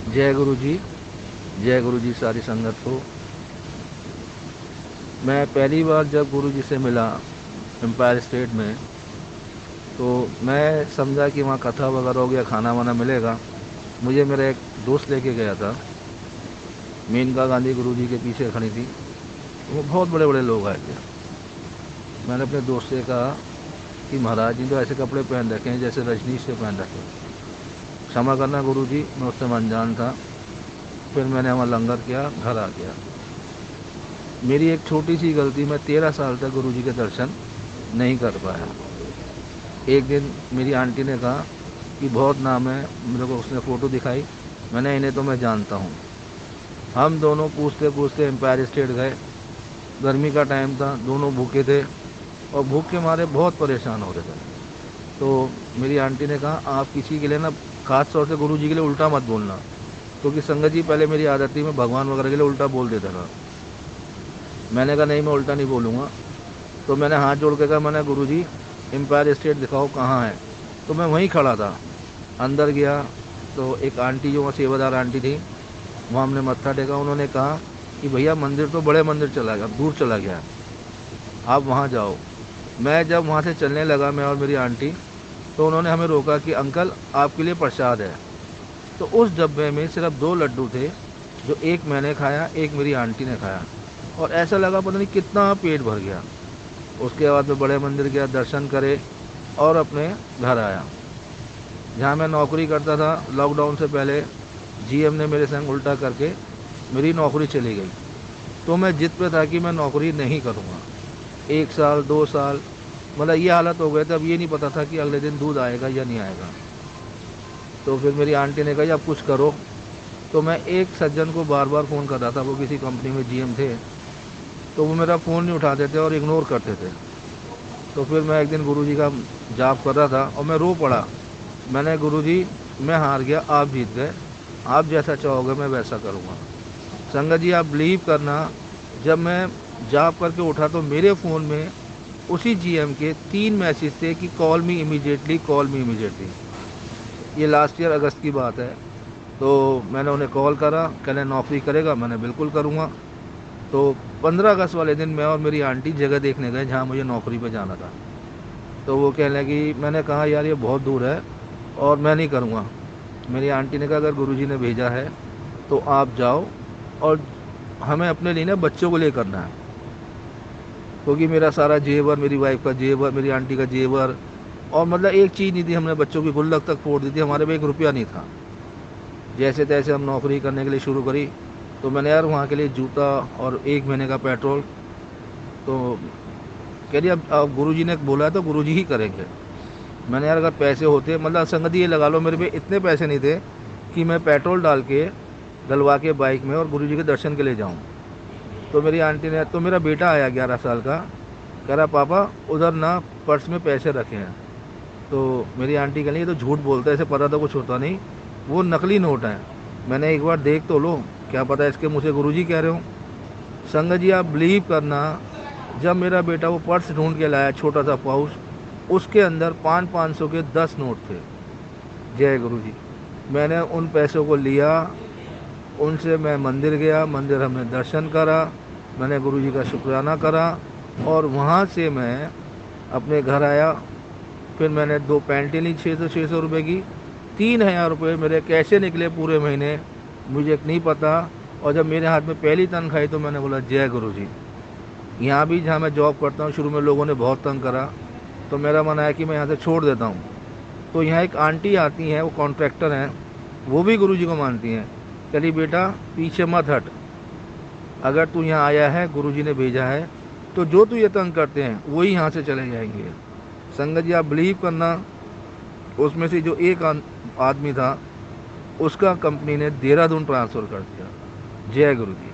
जय गुरु जी। जय गुरु जी सारी संगत को। मैं पहली बार जब गुरु जी से मिला एम्पायर स्टेट में, तो मैं समझा कि वहाँ कथा वगैरह हो गया, खाना वाना मिलेगा। मुझे मेरा एक दोस्त लेके गया था। मेनका गांधी गुरु जी के पीछे खड़ी थी। वो बहुत बड़े बड़े लोग आए थे। मैंने अपने दोस्त से कहा कि महाराज जी तो ऐसे कपड़े पहन रखे हैं जैसे रजनीश से पहन रखे हैं। क्षमा करना गुरु जी, मैं उससे अनजान था। फिर मैंने वहाँ लंगर किया, घर आ गया। मेरी एक छोटी सी गलती, मैं 13 साल तक गुरु जी के दर्शन नहीं कर पाया। एक दिन मेरी आंटी ने कहा कि बहुत नाम है, मेरे को उसने फ़ोटो दिखाई। मैंने इन्हें तो मैं जानता हूँ। हम दोनों पूछते पूछते एम्पायर स्टेट गए। गर्मी का टाइम था, दोनों भूखे थे और भूख के मारे बहुत परेशान हो रहे थे। तो मेरी आंटी ने कहा आप किसी के लिए ना, खास तौर से गुरु जी के लिए उल्टा मत बोलना, क्योंकि संगत जी पहले मेरी आदत थी, मैं भगवान वगैरह के लिए उल्टा बोल देता था। मैंने कहा नहीं, मैं उल्टा नहीं बोलूँगा। तो मैंने हाथ जोड़ के कहा, मैंने गुरु जी एम्पायर स्टेट दिखाओ कहाँ है। तो मैं वहीं खड़ा था। अंदर गया तो एक आंटी, जो वहाँ सेवादार आंटी थी, वहाँ हमने मत्था टेका। उन्होंने कहा कि भैया मंदिर तो बड़े मंदिर चला गया, दूर चला गया, आप वहाँ जाओ। मैं जब वहाँ से चलने लगा, मैं और मेरी आंटी, तो उन्होंने हमें रोका कि अंकल आपके लिए प्रसाद है। तो उस डब्बे में सिर्फ 2 लड्डू थे, जो एक मैंने खाया, एक मेरी आंटी ने खाया, और ऐसा लगा पता नहीं कितना पेट भर गया। उसके बाद मैं बड़े मंदिर गया, दर्शन करे और अपने घर आया। जहाँ मैं नौकरी करता था लॉकडाउन से पहले, जीएम ने मेरे संग उल्टा करके मेरी नौकरी चली गई। तो मैं जिद पे था कि मैं नौकरी नहीं करूँगा। 1 साल 2 साल, मतलब ये हालत हो गए थे। अब ये नहीं पता था कि अगले दिन दूध आएगा या नहीं आएगा। तो फिर मेरी आंटी ने कहा अब कुछ करो। तो मैं एक सज्जन को बार बार फ़ोन कर रहा था, वो किसी कंपनी में जीएम थे। तो वो मेरा फ़ोन नहीं उठाते थे और इग्नोर करते थे। तो फिर मैं एक दिन गुरुजी का जाप कर रहा था और मैं रो पड़ा। मैंने गुरुजी, मैं हार गया, आप जीत गए, आप जैसा चाहोगे मैं वैसा करूँगा। संगत जी आप बिलीव करना, जब मैं जाप करके उठा तो मेरे फ़ोन में उसी जीएम के 3 मैसेज थे कि call me immediately, call me immediately. ये लास्ट ईयर अगस्त की बात है। तो मैंने उन्हें कॉल करा, कहने नौकरी करेगा, मैंने बिल्कुल करूँगा। तो 15 अगस्त वाले दिन मैं और मेरी आंटी जगह देखने गए जहाँ मुझे नौकरी पे जाना था। तो वो कहने लगी, मैंने कहा यार ये बहुत दूर है और मैं नहीं करूँगा। मेरी आंटी ने कहा अगर गुरुजी ने भेजा है तो आप जाओ, और हमें अपने लिए ना बच्चों को लिए करना है, क्योंकि मेरा सारा जेवर, मेरी वाइफ का जेवर, मेरी आंटी का जेवर, और मतलब एक चीज़ नहीं थी, हमने बच्चों की गुल्लक तक फोड़ दी थी, हमारे पे 1 रुपया नहीं था। जैसे तैसे हम नौकरी करने के लिए शुरू करी। तो मैंने यार वहाँ के लिए जूता और 1 महीने का पेट्रोल। तो कह रही अब गुरुजी ने बोला है तो गुरुजी ही करेंगे। मैंने यार अगर पैसे होते, मतलब संगत ये लगा लो मेरे पे इतने पैसे नहीं थे कि मैं पेट्रोल डाल के डलवा के बाइक में और गुरुजी के दर्शन के लिए जाऊँ। तो मेरी आंटी ने, तो मेरा बेटा आया 11 साल का, कह रहा पापा उधर ना पर्स में पैसे रखे हैं। तो मेरी आंटी कह रही ये तो झूठ बोलता है, इसे पता तो कुछ होता नहीं, वो नकली नोट हैं। मैंने एक बार देख तो लो, क्या पता इसके मुँह से गुरुजी कह रहे हो। संगत जी आप बिलीव करना, जब मेरा बेटा वो पर्स ढूंढ के लाया, छोटा सा पाउच, उसके अंदर 500 के 10 नोट थे। जय गुरु जी। मैंने उन पैसों को लिया, उनसे मैं मंदिर गया, मंदिर हमने दर्शन करा, मैंने गुरु जी का शुक्राना करा, और वहाँ से मैं अपने घर आया। फिर मैंने 2 पैंटें ली 600 रुपये की। 3000 रुपये मेरे कैसे निकले पूरे महीने मुझे नहीं पता। और जब मेरे हाथ में पहली तनख्वाह आई तो मैंने बोला जय गुरु जी। यहाँ भी जहाँ मैं जॉब करता हूँ, शुरू में लोगों ने बहुत तंग करा, तो मेरा मन आया कि मैं यहाँ से छोड़ देता हूँ। तो यहाँ एक आंटी आती हैं, वो कॉन्ट्रैक्टर हैं, वो भी गुरुजी को मानती हैं। चली बेटा पीछे मत हट, अगर तू यहाँ आया है, गुरुजी ने भेजा है, तो जो तू ये तंग करते हैं वही यहाँ से चले जाएंगे। संगत जी आप बिलीव करना, उसमें से जो एक आदमी था, उसका कंपनी ने देहरादून ट्रांसफ़र कर दिया। जय गुरु जी।